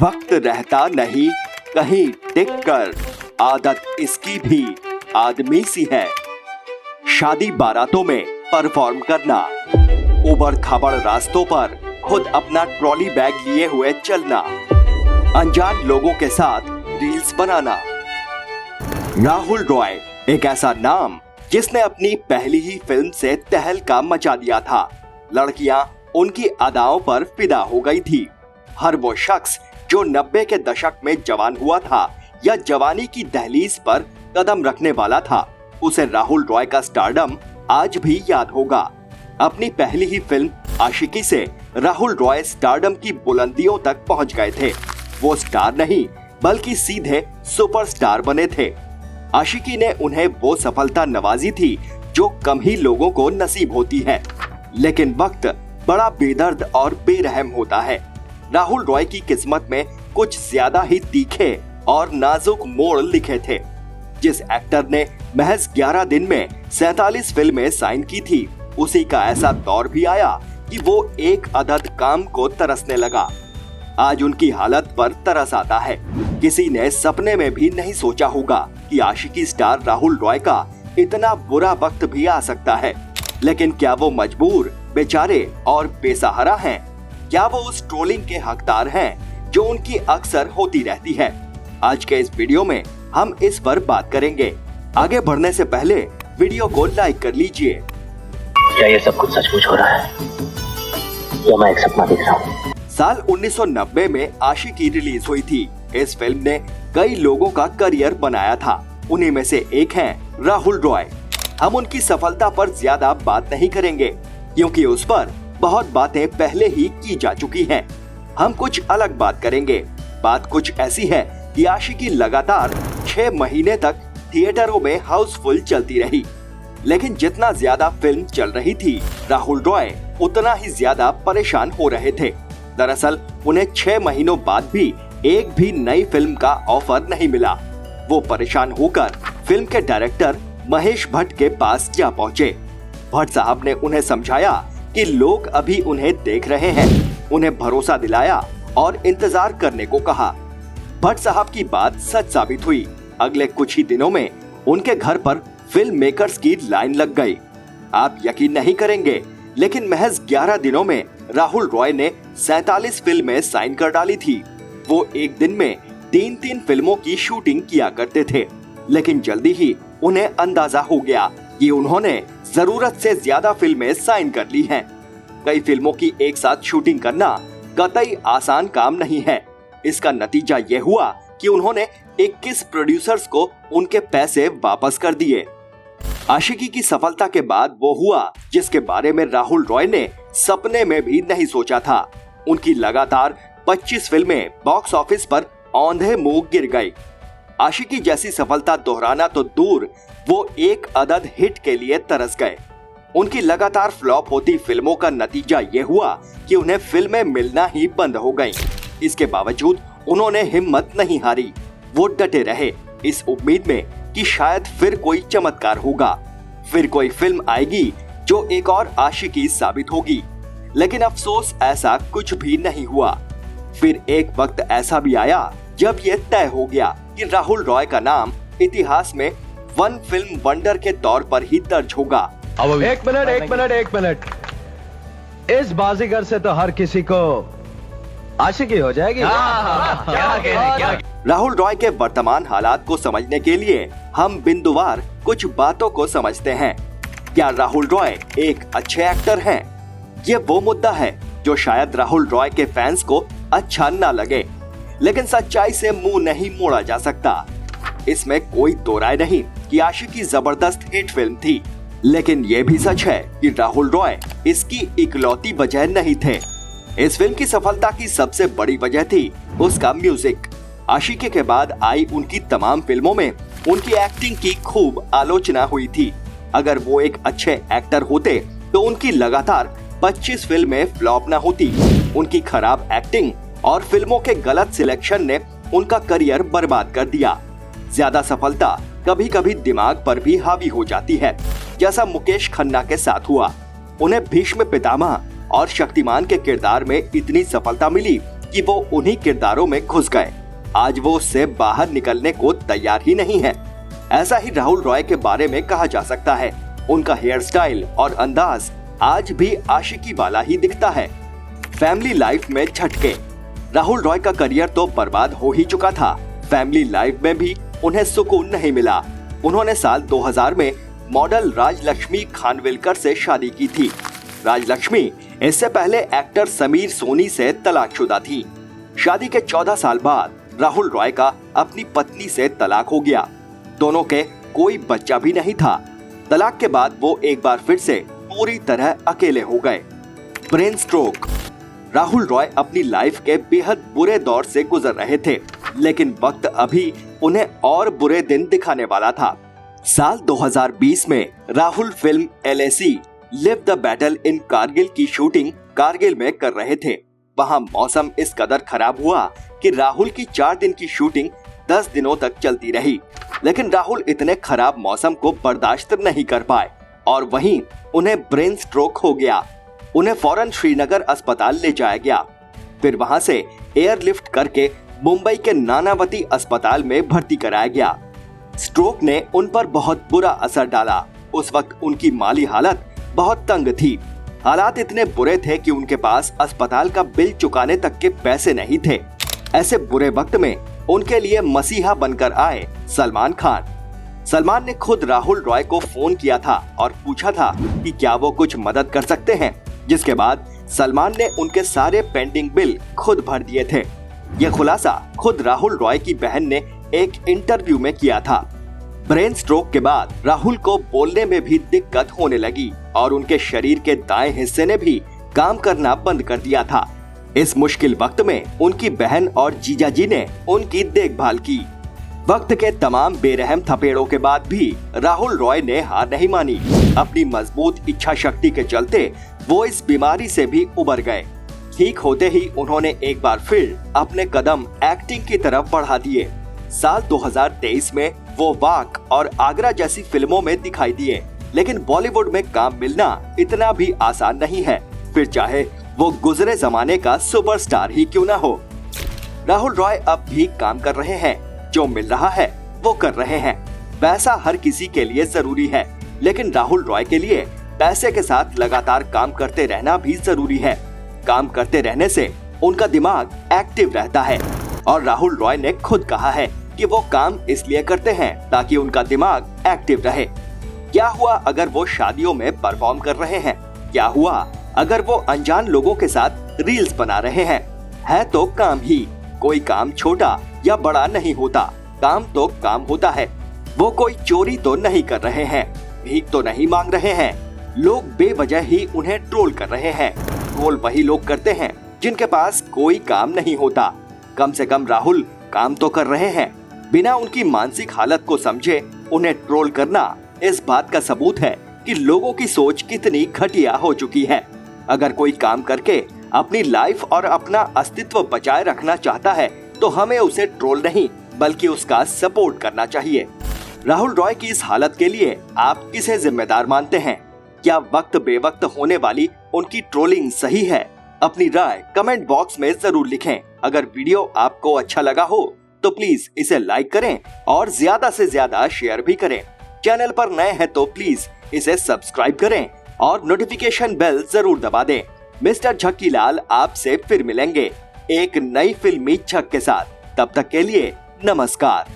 वक्त रहता नहीं कहीं टिक कर, आदत इसकी भी आदमी सी है। शादी बारातों में परफॉर्म करना, उबड़ खाबड़ रास्तों पर खुद अपना ट्रॉली बैग लिए हुए चलना, अनजान लोगों के साथ रील्स बनाना। राहुल रॉय एक ऐसा नाम जिसने अपनी पहली ही फिल्म से तहलका मचा दिया था। लड़कियां उनकी अदाओं पर फिदा हो गई थी। हर वो शख्स जो 90 के दशक में जवान हुआ था या जवानी की दहलीज पर कदम रखने वाला था, उसे राहुल रॉय का स्टारडम आज भी याद होगा। अपनी पहली ही फिल्म आशिकी से राहुल रॉय स्टारडम की बुलंदियों तक पहुंच गए थे। वो स्टार नहीं बल्कि सीधे सुपरस्टार बने थे। आशिकी ने उन्हें वो सफलता नवाजी थी जो कम ही लोगों को नसीब होती है। लेकिन वक्त बड़ा बेदर्द और बेरहम होता है। राहुल रॉय की किस्मत में कुछ ज्यादा ही तीखे और नाजुक मोड़ लिखे थे। जिस एक्टर ने महज 11 दिन में 47 फिल्में साइन की थी, उसी का ऐसा दौर भी आया कि वो एक अदद काम को तरसने लगा। आज उनकी हालत पर तरस आता है। किसी ने सपने में भी नहीं सोचा होगा कि आशिकी स्टार राहुल रॉय का इतना बुरा वक्त भी आ सकता है। लेकिन क्या वो मजबूर, बेचारे और बेसहारा हैं? क्या वो उस ट्रोलिंग के हकदार हैं जो उनकी अक्सर होती रहती है? आज के इस वीडियो में हम इस पर बात करेंगे। आगे बढ़ने से पहले वीडियो को लाइक कर लीजिए। क्या ये सब कुछ सचमुच हो रहा है या मैं एक सपना देख रहा हूँ? साल 1990 में आशिकी रिलीज हुई थी। इस फिल्म ने कई लोगों का करियर बनाया था। उन्हीं में से एक हैं राहुल रॉय। हम उनकी सफलता पर ज्यादा बात नहीं करेंगे क्योंकि उस पर बहुत बातें पहले ही की जा चुकी हैं। हम कुछ अलग बात करेंगे। बात कुछ ऐसी है कि आशिकी लगातार 6 महीने तक थिएटरों में हाउसफुल चलती रही। लेकिन जितना ज्यादा फिल्म चल रही थी, राहुल रॉय उतना ही ज्यादा परेशान हो रहे थे। दरअसल उन्हें 6 महीनों बाद भी एक भी नई फिल्म का ऑफर नहीं मिला। वो परेशान होकर फिल्म के डायरेक्टर महेश भट्ट के पास जा पहुंचे। भट्ट साहब ने उन्हें समझाया कि लोग अभी उन्हें देख रहे हैं। उन्हें भरोसा दिलाया और इंतजार करने को कहा। भट्ट साहब की बात सच साबित हुई। अगले कुछ ही दिनों में उनके घर पर फिल्म मेकर्स की लाइन लग गई। आप यकीन नहीं करेंगे, लेकिन महज 11 दिनों में राहुल रॉय ने 47 फिल्में साइन कर डाली थी। वो एक दिन में 3-3 फिल्मों की शूटिंग किया करते थे। लेकिन जल्दी ही उन्हें अंदाजा हो गया कि उन्होंने जरूरत से ज्यादा फिल्में साइन कर ली हैं। कई फिल्मों की एक साथ शूटिंग करना कतई आसान काम नहीं है। इसका नतीजा ये हुआ कि उन्होंने 21 प्रोड्यूसर्स को उनके पैसे वापस कर दिए। आशिकी की सफलता के बाद वो हुआ जिसके बारे में राहुल रॉय ने सपने में भी नहीं सोचा था। उनकी लगातार 25 फिल्में बॉक्स ऑफिस पर औंधे मुंह गिर गई। आशिकी जैसी सफलता दोहराना तो दूर, वो एक अदद हिट के लिए तरस गए। उनकी लगातार फ्लॉप होती फिल्मों का नतीजा ये हुआ कि उन्हें फिल्में मिलना ही बंद हो गईं। इसके बावजूद उन्होंने हिम्मत नहीं हारी। वो डटे रहे इस उम्मीद में कि शायद फिर कोई चमत्कार होगा, फिर कोई फिल्म आएगी जो एक और आशिकी साबित होगी। लेकिन अफसोस ऐसा कुछ भी नहीं हुआ। फिर एक वक्त ऐसा भी आया जब ये तय हो गया कि राहुल रॉय का नाम इतिहास में वन फिल्म वंडर के तौर पर ही दर्ज होगा। एक मिनट। इस बाजीगर से तो हर किसी को आशिकी हो जाएगी। राहुल रॉय के वर्तमान हालात को समझने के लिए हम बिंदुवार कुछ बातों को समझते हैं। क्या राहुल रॉय एक अच्छे एक्टर हैं? ये वो मुद्दा है जो शायद राहुल रॉय के फैंस को अच्छा ना लगे, लेकिन सच्चाई से मुंह नहीं मोड़ा जा सकता। इसमें कोई दो राय नहीं कि आशिकी जबरदस्त हिट फिल्म थी, लेकिन ये भी सच है कि राहुल रॉय इसकी इकलौती वजह नहीं थे। इस फिल्म की सफलता की सबसे बड़ी वजह थी उसका म्यूजिक। आशिकी के बाद आई उनकी तमाम फिल्मों में उनकी एक्टिंग की खूब आलोचना हुई थी। अगर वो एक अच्छे एक्टर होते तो उनकी लगातार 25 फिल्में फ्लॉप न होती। उनकी खराब एक्टिंग और फिल्मों के गलत सिलेक्शन ने उनका करियर बर्बाद कर दिया। ज्यादा सफलता कभी कभी दिमाग पर भी हावी हो जाती है, जैसा मुकेश खन्ना के साथ हुआ। उन्हें भीष्म पितामह और शक्तिमान के किरदार में इतनी सफलता मिली कि वो उन्हीं किरदारों में घुस गए। आज वो उससे बाहर निकलने को तैयार ही नहीं है। ऐसा ही राहुल रॉय के बारे में कहा जा सकता है। उनका हेयर स्टाइल और अंदाज आज भी आशिकी वाला ही दिखता है। फैमिली लाइफ में झटके। राहुल रॉय का करियर तो बर्बाद हो ही चुका था। फैमिली लाइफ में भी उन्हें सुकून नहीं मिला। उन्होंने साल 2000 में मॉडल राजलक्ष्मी खानविलकर से शादी की थी। राजलक्ष्मी इससे पहले एक्टर समीर सोनी से तलाकशुदा थी। शादी के 14 साल बाद राहुल रॉय का अपनी पत्नी से तलाक हो गया। दोनों के कोई बच्चा भी नहीं था। तलाक के बाद वो एक बार फिर से पूरी तरह अकेले हो गए। Brain stroke. राहुल रॉय अपनी लाइफ के बेहद बुरे दौर से गुजर रहे थे, लेकिन वक्त अभी उन्हें और बुरे दिन दिखाने वाला था। साल 2020 में Rahul film LAC live the battle in Kargil की शूटिंग कारगिल में कर रहे थे। वहां मौसम इस कदर खराब हुआ कि राहुल की 4 दिन की शूटिंग 10 दिनों तक चलती रही। लेकिन राहुल इतने खराब मौसम को बर्दाश्त नहीं कर पाए और वहीं उन्हें ब्रेन स्ट्रोक हो गया। उन्हें फौरन श्रीनगर अस्पताल ले जाया गया। फिर वहां से एयरलिफ्ट करके मुंबई के नानावती अस्पताल में भर्ती कराया गया। स्ट्रोक ने उन पर बहुत बुरा असर डाला। उस वक्त उनकी माली हालत बहुत तंग थी। हालात इतने बुरे थे कि उनके पास अस्पताल का बिल चुकाने तक के पैसे नहीं थे। ऐसे बुरे वक्त में उनके लिए मसीहा बनकर आए सलमान खान। सलमान ने खुद राहुल रॉय को फोन किया था और पूछा था कि क्या वो कुछ मदद कर सकते हैं, जिसके बाद सलमान ने उनके सारे पेंडिंग बिल खुद भर दिए थे। यह खुलासा खुद राहुल रॉय की बहन ने एक इंटरव्यू में किया था। ब्रेन स्ट्रोक के बाद राहुल को बोलने में भी दिक्कत होने लगी और उनके शरीर के दाएं हिस्से ने भी काम करना बंद कर दिया था। इस मुश्किल वक्त में उनकी बहन और जीजाजी ने उनकी देखभाल की। वक्त के तमाम बेरहम थपेड़ों के बाद भी राहुल रॉय ने हार नहीं मानी। अपनी मजबूत इच्छा शक्ति के चलते वो इस बीमारी से भी उबर गए। ठीक होते ही उन्होंने एक बार फिर अपने कदम एक्टिंग की तरफ बढ़ा दिए। साल 2023 में वो वाक और आगरा जैसी फिल्मों में दिखाई दिए, लेकिन बॉलीवुड में काम मिलना इतना भी आसान नहीं है, फिर चाहे वो गुजरे जमाने का सुपरस्टार ही क्यों ना हो। राहुल रॉय अब भी काम कर रहे हैं। जो मिल रहा है वो कर रहे हैं। पैसा हर किसी के लिए जरूरी है, लेकिन राहुल रॉय के लिए पैसे के साथ लगातार काम करते रहना भी जरूरी है। काम करते रहने से उनका दिमाग एक्टिव रहता है और राहुल रॉय ने खुद कहा है कि वो काम इसलिए करते हैं ताकि उनका दिमाग एक्टिव रहे। क्या हुआ अगर वो शादियों में परफॉर्म कर रहे हैं? क्या हुआ अगर वो अनजान लोगों के साथ रील्स बना रहे हैं? है तो काम ही। कोई काम छोटा या बड़ा नहीं होता, काम तो काम होता है। वो कोई चोरी तो नहीं कर रहे हैं, भीख तो नहीं मांग रहे हैं। लोग बेवजह ही उन्हें ट्रोल कर रहे हैं। ट्रोल वही लोग करते हैं जिनके पास कोई काम नहीं होता। कम से कम राहुल काम तो कर रहे हैं। बिना उनकी मानसिक हालत को समझे उन्हें ट्रोल करना इस बात का सबूत है कि लोगों की सोच कितनी घटिया हो चुकी है। अगर कोई काम करके अपनी लाइफ और अपना अस्तित्व बचाए रखना चाहता है तो हमें उसे ट्रोल नहीं बल्कि उसका सपोर्ट करना चाहिए। राहुल रॉय की इस हालत के लिए आप किसे जिम्मेदार मानते हैं? क्या वक्त बेवक्त होने वाली उनकी ट्रोलिंग सही है? अपनी राय कमेंट बॉक्स में जरूर लिखें। अगर वीडियो आपको अच्छा लगा हो तो प्लीज इसे लाइक करें और ज्यादा से ज्यादा शेयर भी करें। चैनल पर नए हैं तो प्लीज इसे सब्सक्राइब करें और नोटिफिकेशन बेल जरूर दबा दें। मिस्टर झक्कीलाल आपसे फिर मिलेंगे एक नई फिल्मी झक के साथ। तब तक के लिए नमस्कार।